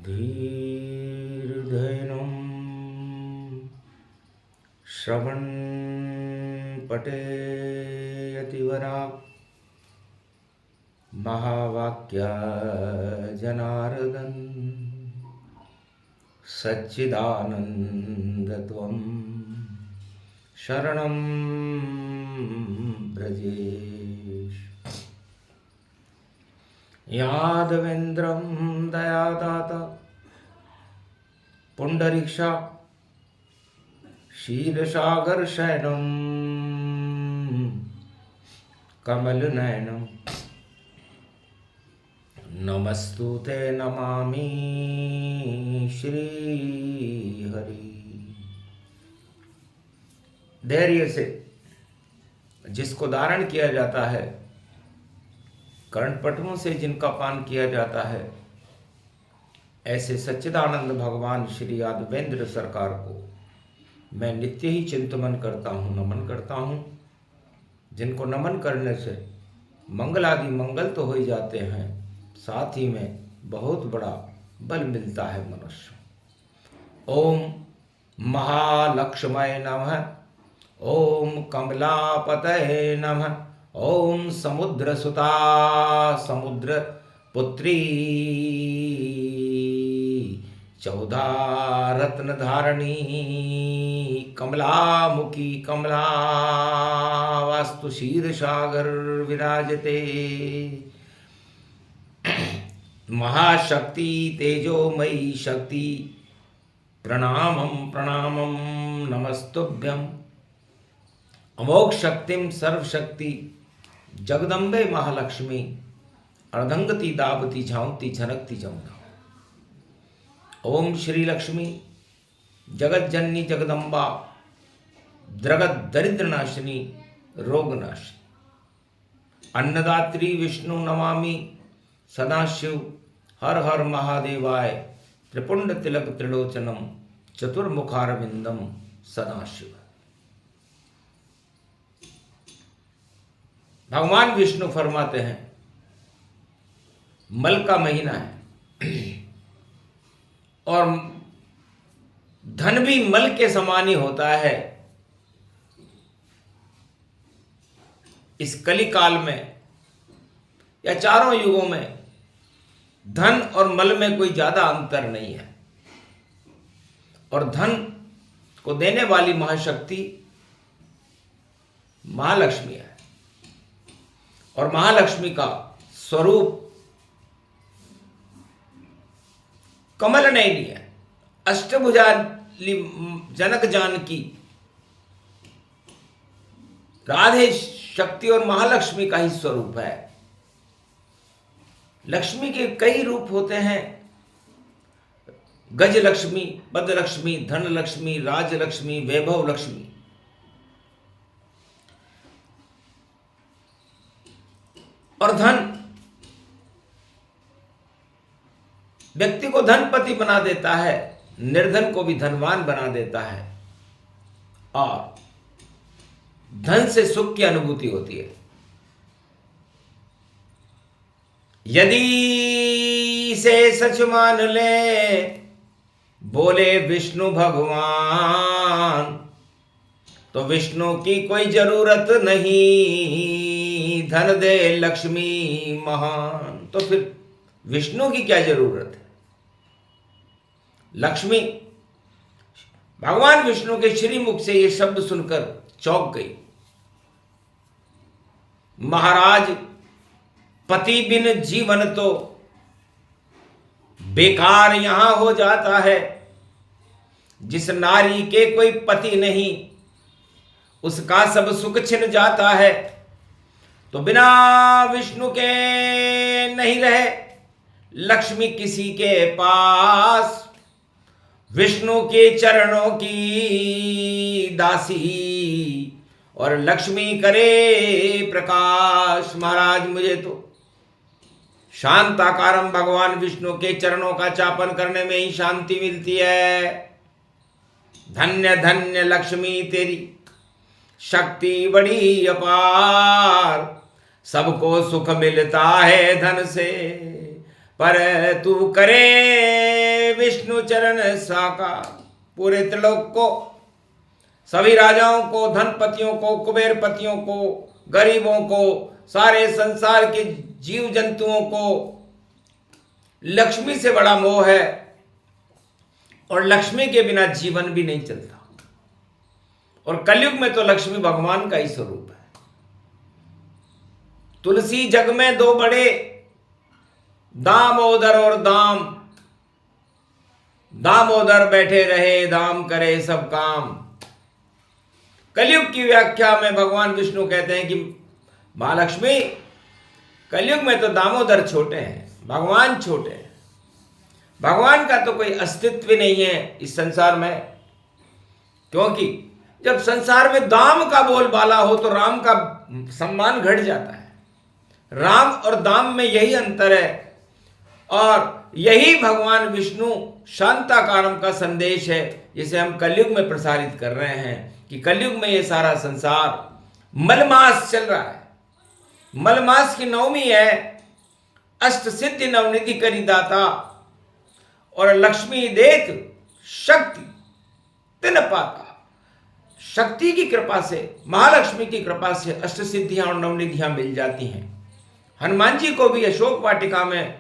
धीर्धैनं श्रवणपठेयतिवरा महावाक्या जनार्दन सच्चिदानन्दत्वं शरणं व्रजेश। यादवेन्द्रं दयादाता पुंडरीक्षा क्षीरसागर शयनं कमलनयनं नमस्तुते नमामि श्रीहरि। धैर्य से जिसको धारण किया जाता है, कर्णपटुओं से जिनका पान किया जाता है, ऐसे सच्चिदानंद भगवान श्री यादवेंद्र सरकार को मैं नित्य ही चिंतन करता हूँ, नमन करता हूँ। जिनको नमन करने से मंगल आदि मंगल तो हो ही जाते हैं, साथ ही में बहुत बड़ा बल मिलता है मनुष्य। ओम महालक्ष्मय नमः, ओम कमलापतये नमः, ओम समुद्र सुता समुद्र पुत्री 14 रत्न धारणी कमलामुखी कमला वास्तु क्षीर सागर विराजते। महाशक्ति तेजोमयी शक्ति प्रणामं प्रणामं नमस्तुभ्यं। अमोघ शक्तिम सर्वशक्ति जगदम्बे महालक्ष्मी अर्धंगति दावती झांवती झनकती जमुना। ओम श्री लक्ष्मी जगत जननी जगदम्बा द्रगत दरिद्र नाशिनी रोग नाशिनी। अन्नदात्री विष्णु नमामि सदाशिव हर हर महादेवाय। त्रिपुंड तिलक त्रिलोचनम चतुर्मुखारविंदम सदाशिव। भगवान विष्णु फरमाते हैं, मल का महीना है और धन भी मल के समान ही होता है। इस कली काल में या चारों युगों में धन और मल में कोई ज्यादा अंतर नहीं है। और धन को देने वाली महाशक्ति महालक्ष्मी है। और महालक्ष्मी का स्वरूप कमल नयनी है। अष्टभुजाली जनक जानकी राधे शक्ति और महालक्ष्मी का ही स्वरूप है। लक्ष्मी के कई रूप होते हैं। गज लक्ष्मी, पद लक्ष्मी, धन लक्ष्मी, राज लक्ष्मी, वैभव लक्ष्मी। और धन व्यक्ति को धनपति बना देता है, निर्धन को भी धनवान बना देता है और धन से सुख की अनुभूति होती है। यदि इसे सच मान ले बोले विष्णु भगवान, तो विष्णु की कोई जरूरत नहीं, धन दे लक्ष्मी महान। तो फिर विष्णु की क्या जरूरत है? लक्ष्मी भगवान विष्णु के श्रीमुख से ये शब्द सुनकर चौंक गई। महाराज, पति बिन जीवन तो बेकार यहां हो जाता है। जिस नारी के कोई पति नहीं, उसका सब सुख छिन जाता है। तो बिना विष्णु के नहीं रहे लक्ष्मी किसी के पास। विष्णु के चरणों की दासी और लक्ष्मी करे प्रकाश। महाराज, मुझे तो शांताकारम भगवान विष्णु के चरणों का चापन करने में ही शांति मिलती है। धन्य धन्य लक्ष्मी तेरी शक्ति बड़ी अपार। सबको सुख मिलता है धन से, पर तू करे विष्णु चरण साकार। पूरे त्रिलोक को, सभी राजाओं को, धनपतियों को, कुबेरपतियों को, गरीबों को, सारे संसार के जीव जंतुओं को लक्ष्मी से बड़ा मोह है, और लक्ष्मी के बिना जीवन भी नहीं चलता। और कलयुग में तो लक्ष्मी भगवान का ही स्वरूप है। तुलसी जग में दो बड़े, दामोदर और दाम। दामोदर बैठे रहे, दाम करे सब काम। कलयुग की व्याख्या में भगवान विष्णु कहते हैं कि महालक्ष्मी, कलयुग में तो दामोदर छोटे हैं, भगवान छोटे हैं। भगवान का तो कोई अस्तित्व ही नहीं है इस संसार में, क्योंकि जब संसार में दाम का बोलबाला हो तो राम का सम्मान घट जाता है। राम और दाम में यही अंतर है, और यही भगवान विष्णु शांताकारम का संदेश है, जिसे हम कलयुग में प्रसारित कर रहे हैं कि कलयुग में ये सारा संसार मलमास चल रहा है। मलमास की नवमी है, अष्ट सिद्धि नवनिधि करी दाता, और लक्ष्मी देख शक्ति तिन पाता। शक्ति की कृपा से, महालक्ष्मी की कृपा से अष्ट सिद्धियां और नवनिधियां मिल जाती हैं। हनुमान जी को भी अशोक वाटिका में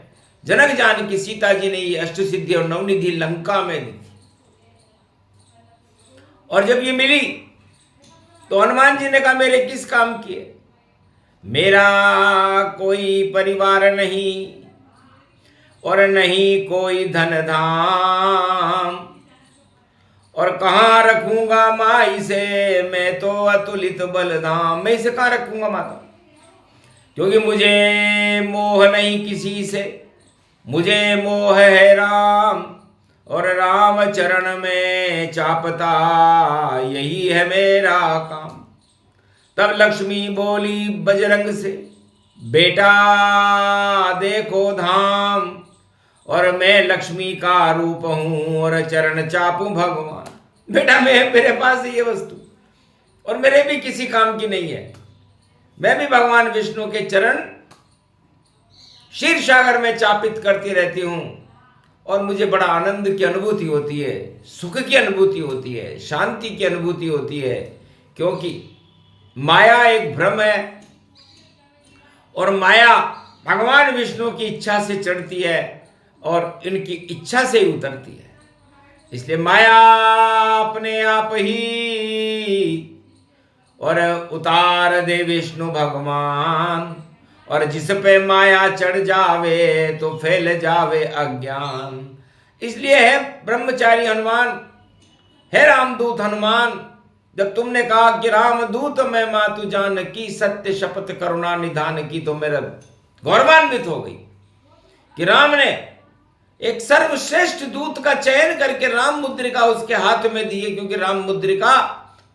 जनक जानकी सीता जी ने ये अष्ट सिद्धि और नवनिधि लंका में दी थी, और जब ये मिली तो हनुमान जी ने कहा मेरे किस काम की है? मेरा कोई परिवार नहीं और नहीं कोई धन धाम, और कहाँ रखूंगा माई से मैं तो अतुलित बलधाम। मैं इसे कहाँ रखूंगा माता, क्योंकि मुझे मोह नहीं किसी से, मुझे मोह है राम, और राम चरण में चापता यही है मेरा काम। तब लक्ष्मी बोली बजरंग से, बेटा देखो धाम, और मैं लक्ष्मी का रूप हूं और चरण चापूं भगवान। बेटा मेरे पास ये वस्तु और मेरे भी किसी काम की नहीं है। मैं भी भगवान विष्णु के चरण क्षीर सागर में चापित करती रहती हूं, और मुझे बड़ा आनंद की अनुभूति होती है, सुख की अनुभूति होती है, शांति की अनुभूति होती है, क्योंकि माया एक भ्रम है, और माया भगवान विष्णु की इच्छा से चढ़ती है और इनकी इच्छा से ही उतरती है। इसलिए माया अपने आप ही और उतार दे विष्णु भगवान, और जिस पे माया चढ़ जावे तो फैल जावे अज्ञान। इसलिए है ब्रह्मचारी हनुमान, है रामदूत हनुमान, जब तुमने कहा कि रामदूत मैं मातु जानकी, सत्य शपथ करुणा निधान की, तो मेरा गौरवान्वित हो गई कि राम ने एक सर्वश्रेष्ठ दूत का चयन करके राम मुद्रिका उसके हाथ में दी है, क्योंकि राम मुद्रिका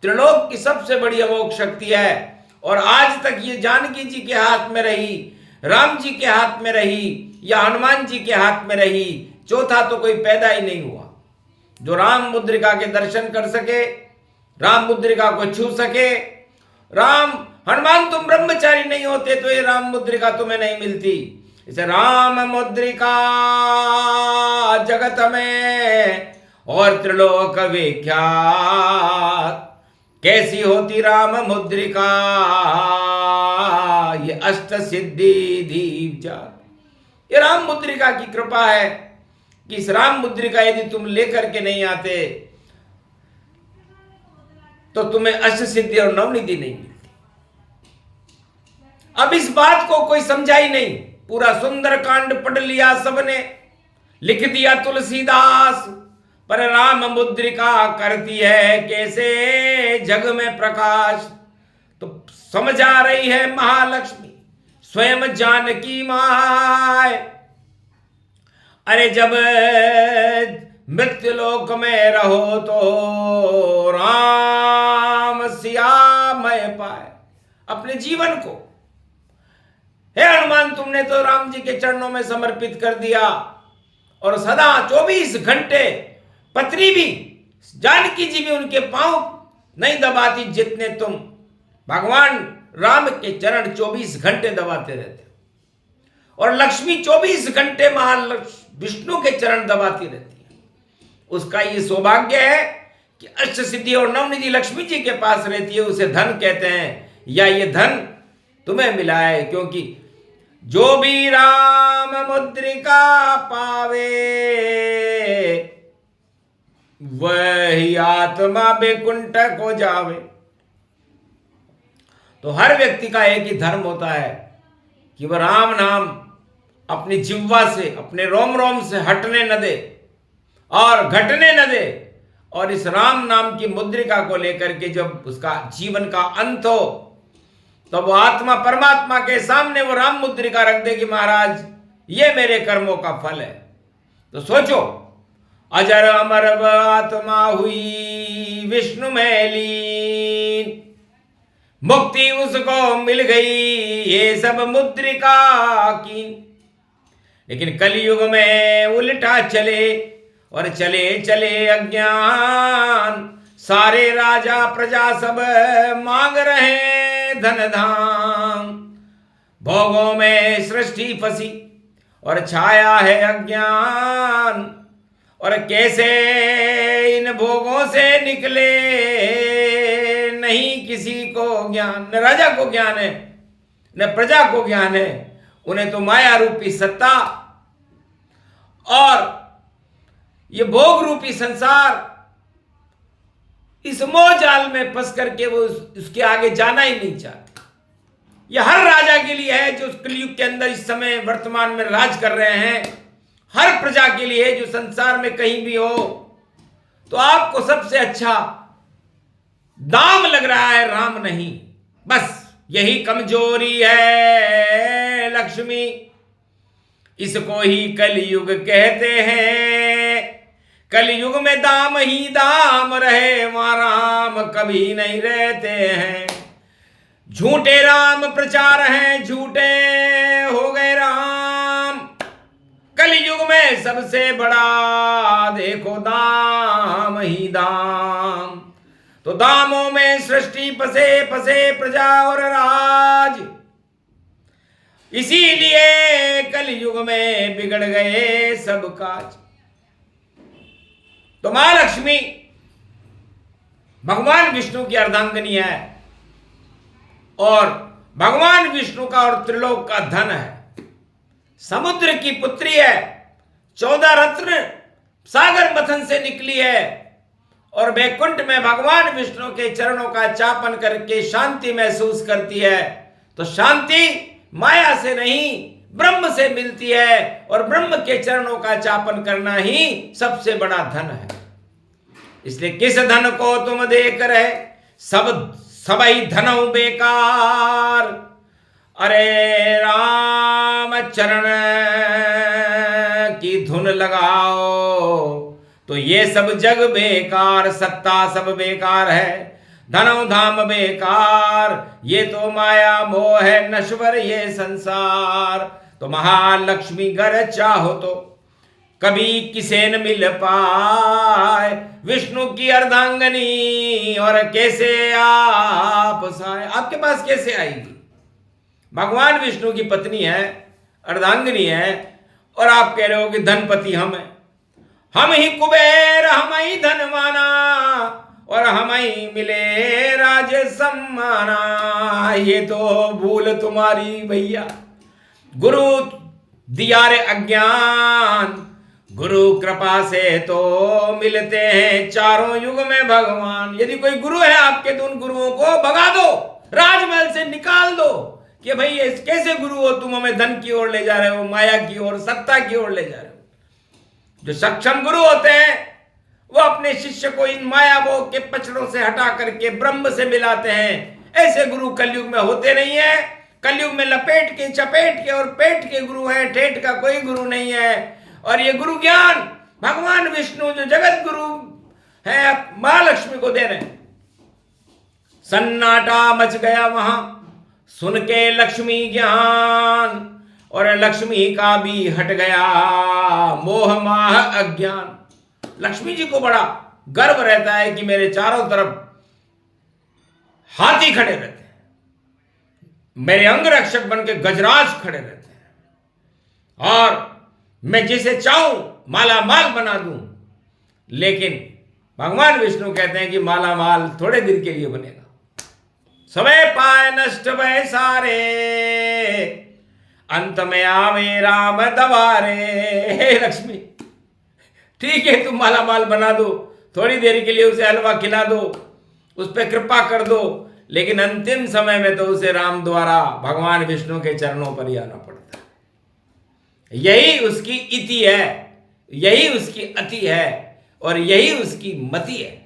त्रिलोक की सबसे बड़ी अमोघ शक्ति है, और आज तक ये जानकी जी के हाथ में रही, राम जी के हाथ में रही, या हनुमान जी के हाथ में रही। चौथा तो कोई पैदा ही नहीं हुआ जो राम मुद्रिका के दर्शन कर सके, राम मुद्रिका को छू सके। राम हनुमान तुम ब्रह्मचारी नहीं होते तो ये राम मुद्रिका तुम्हें नहीं मिलती। इसे राम मुद्रिका जगत में और त्रिलोक विख्यात, कैसी होती राम मुद्रिका ये अष्ट सिद्धि दीप जात। ये राम मुद्रिका की कृपा है कि इस राम मुद्रिका यदि तुम लेकर के नहीं आते तो तुम्हें अष्ट सिद्धि और नवनिधि नहीं मिलती। अब इस बात को कोई समझा ही नहीं, पूरा सुंदर कांड पढ़ लिया सबने, लिख दिया तुलसीदास, पर राम मुद्रिका करती है कैसे जग में प्रकाश। तो समझ आ रही है महालक्ष्मी स्वयं जानकी माय। अरे जब मृत्युलोक में रहो तो राम सियामय पाए अपने जीवन को। हे हनुमान तुमने तो राम जी के चरणों में समर्पित कर दिया, और सदा 24 घंटे पत्नी भी जानकी जी भी उनके पांव नहीं दबाती जितने तुम भगवान राम के चरण 24 घंटे दबाते रहते, और लक्ष्मी 24 घंटे महालक्ष्मी विष्णु के चरण दबाती रहती है। उसका ये सौभाग्य है कि अष्ट सिद्धि और नवनिधि लक्ष्मी जी के पास रहती है, उसे धन कहते हैं, या ये धन तुम्हें मिला है। क्योंकि जो भी राम मुद्रिका पावे वही आत्मा बैकुंठ को जावे। तो हर व्यक्ति का एक ही धर्म होता है कि वह राम नाम अपनी जिह्वा से, अपने रोम रोम से हटने न दे और घटने न दे, और इस राम नाम की मुद्रिका को लेकर के जब उसका जीवन का अंत हो तो वो आत्मा परमात्मा के सामने वो राम मुद्रिका रख दे कि महाराज ये मेरे कर्मों का फल है। तो सोचो, अजर अमर आत्मा हुई विष्णु में लीन, मुक्ति उसको मिल गई ये सब मुद्रिका की। लेकिन कलयुग में उल्टा चले और चले चले अज्ञान, सारे राजा प्रजा सब मांग रहे धन धाम। भोगों में सृष्टि फंसी और छाया है अज्ञान, और कैसे इन भोगों से निकले नहीं किसी को ज्ञान। न राजा को ज्ञान है न प्रजा को ज्ञान है, उन्हें तो माया रूपी सत्ता और ये भोग रूपी संसार, इस मोह जाल में फंस करके वो उसके आगे जाना ही नहीं चाहते। यह हर राजा के लिए है जो कलयुग के अंदर इस समय वर्तमान में राज कर रहे हैं, हर प्रजा के लिए है जो संसार में कहीं भी हो। तो आपको सबसे अच्छा दाम लग रहा है राम नहीं, बस यही कमजोरी है लक्ष्मी, इसको ही कलयुग कहते हैं। कलयुग में दाम ही दाम रहे, वहां राम कभी नहीं रहते हैं। झूठे राम प्रचार हैं, झूठे हो गए राम। कलयुग में सबसे बड़ा देखो दाम ही दाम। तो दामों में सृष्टि फंसे फंसे प्रजा और राज, इसीलिए कलयुग में बिगड़ गए सब काज। तो मां लक्ष्मी भगवान विष्णु की अर्धांगिनी है और भगवान विष्णु का और त्रिलोक का धन है। समुद्र की पुत्री है, 14 रत्न सागर मथन से निकली है और बैकुंठ में भगवान विष्णु के चरणों का चापन करके शांति महसूस करती है। तो शांति माया से नहीं ब्रह्म से मिलती है, और ब्रह्म के चरणों का चापन करना ही सबसे बड़ा धन है। इसलिए किस धन को तुम देख रहे, सबई धनऊ बेकार। अरे राम चरण की धुन लगाओ तो ये सब जग बेकार, सत्ता सब बेकार है, धनौ धाम बेकार, ये तो माया मोह है नश्वर ये संसार। तो महालक्ष्मी गर चाहो तो कभी किसे न मिल पाए, विष्णु की अर्धांगनी और कैसे आप साए। आपके पास कैसे आएगी? भगवान विष्णु की पत्नी है, अर्धांगिनी है, और आप कह रहे हो कि धनपति हम हैं, हम ही कुबेर, हम ही धनवाना, और हम ही मिले राज सम्माना। ये तो भूल तुम्हारी भैया, गुरु दिया रे अज्ञान, गुरु कृपा से तो मिलते हैं चारों युग में भगवान। यदि कोई गुरु है आपके तो उन गुरुओं को भगा दो, राजमहल से निकाल दो कि भाई ये कैसे गुरु हो तुम, हमें धन की ओर ले जा रहे हो, माया की ओर, सत्ता की ओर ले जा रहे हो। जो सक्षम गुरु होते हैं वो अपने शिष्य को इन माया मोह के पचड़ों से हटा करके ब्रह्म से मिलाते हैं। ऐसे गुरु कलयुग में होते नहीं है। कलयुग में लपेट के, चपेट के और पेट के गुरु हैं, ठेठ का कोई गुरु नहीं है। और ये गुरु ज्ञान भगवान विष्णु जो जगत गुरु है महालक्ष्मी को दे रहे हैं। सन्नाटा मच गया वहां सुन के लक्ष्मी ज्ञान, और लक्ष्मी का भी हट गया मोह माह अज्ञान। लक्ष्मी जी को बड़ा गर्व रहता है कि मेरे चारों तरफ हाथी खड़े रहते हैं, मेरे अंग रक्षक बन के गजराज खड़े रहते हैं, और मैं जिसे चाहूं माला माल बना दूं। लेकिन भगवान विष्णु कहते हैं कि माला माल थोड़े दिन के लिए बनेगा। समय पाए नष्ट भय सारे, अंत में आवे राम दवारे। हे लक्ष्मी, ठीक है तुम माला माल बना दो, थोड़ी देर के लिए उसे हलवा खिला दो, उस पर कृपा कर दो, लेकिन अंतिम समय में तो उसे राम द्वारा भगवान विष्णु के चरणों पर ही आना पड़ता है। यही उसकी इति है, यही उसकी अति है, और यही उसकी मति है।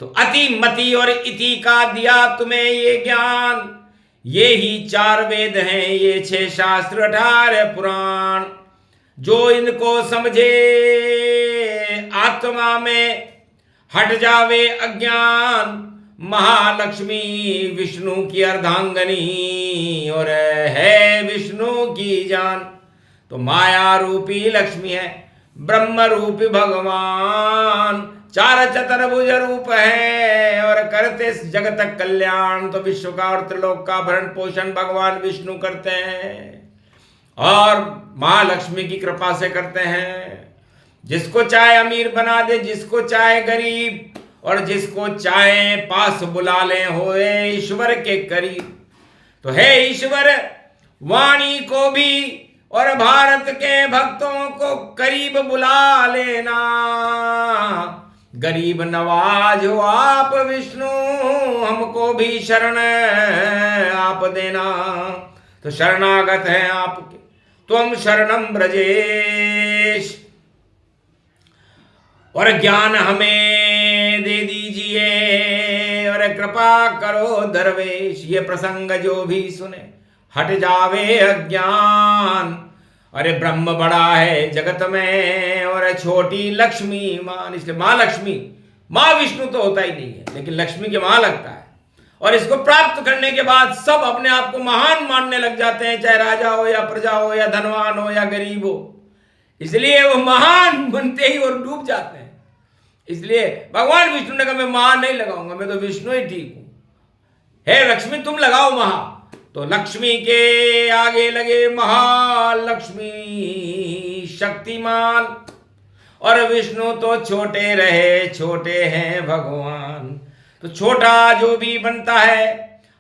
तो अति, मति और इति का दिया तुम्हें ये ज्ञान, ये ही 4 वेद हैं, ये 6 शास्त्र 18 पुराण। जो इनको समझे आत्मा में हट जावे अज्ञान, महालक्ष्मी विष्णु की अर्धांगनी और है विष्णु की जान। तो माया रूपी लक्ष्मी है, ब्रह्म रूपी भगवान, 4 चतुर्भुज रूप है और करते जगत कल्याण। तो विश्व का और त्रिलोक का भरण पोषण भगवान विष्णु करते हैं और महालक्ष्मी की कृपा से करते हैं। जिसको चाहे अमीर बना दे, जिसको चाहे गरीब, और जिसको चाहे पास बुला ले होए ईश्वर के करीब। तो हे ईश्वर, वाणी को भी और भारत के भक्तों को करीब बुला लेना। गरीब नवाज हो आप विष्णु, हमको भी शरण आप देना। तो शरणागत हैं आपके, तुम शरणम ब्रजेश, और ज्ञान हमें दे दीजिए और कृपा करो दरवेश। ये प्रसंग जो भी सुने हट जावे अज्ञान। अरे ब्रह्म बड़ा है जगत में और छोटी लक्ष्मी मान। इसलिए माँ लक्ष्मी, माँ विष्णु तो होता ही नहीं है, लेकिन लक्ष्मी के माँ लगता है। और इसको प्राप्त करने के बाद सब अपने आप को महान मानने लग जाते हैं, चाहे राजा हो या प्रजा हो या धनवान हो या गरीब हो। इसलिए वो महान बनते ही और डूब जाते हैं। इसलिए भगवान विष्णु ने कहा मैं महा नहीं लगाऊंगा, मैं तो विष्णु ही ठीक हूं। हे लक्ष्मी तुम लगाओ महा। तो लक्ष्मी के आगे लगे महालक्ष्मी शक्तिमान, और विष्णु तो छोटे रहे, छोटे हैं भगवान। तो छोटा जो भी बनता है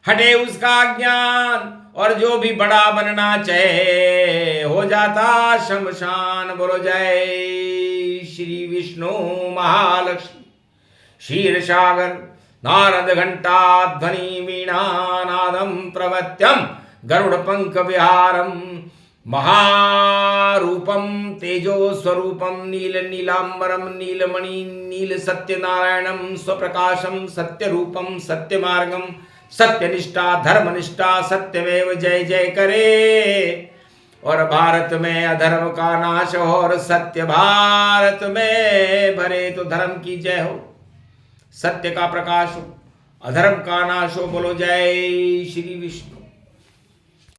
हटे उसका ज्ञान, और जो भी बड़ा बनना चाहे हो जाता शमशान। बोलो जय श्री विष्णु महालक्ष्मी। क्षीर सागर नारद घंटा ध्वनि वीणा नादम प्रवत्यम गरुड़ पंख विहारम महारूपम तेजो स्वरूपम नील नीलांबरम नीलमणि नील सत्यनारायणम स्वप्रकाशम सत्य रूपम सत्य मार्गम सत्यनिष्ठा धर्मनिष्ठा सत्यमेव जय जय करे। और भारत में अधर्म का नाश हो और सत्य भारत में भरे। तो धर्म की जय हो, सत्य का प्रकाश हो, अधर्म का नाश हो। बोलो जय श्री विष्णु।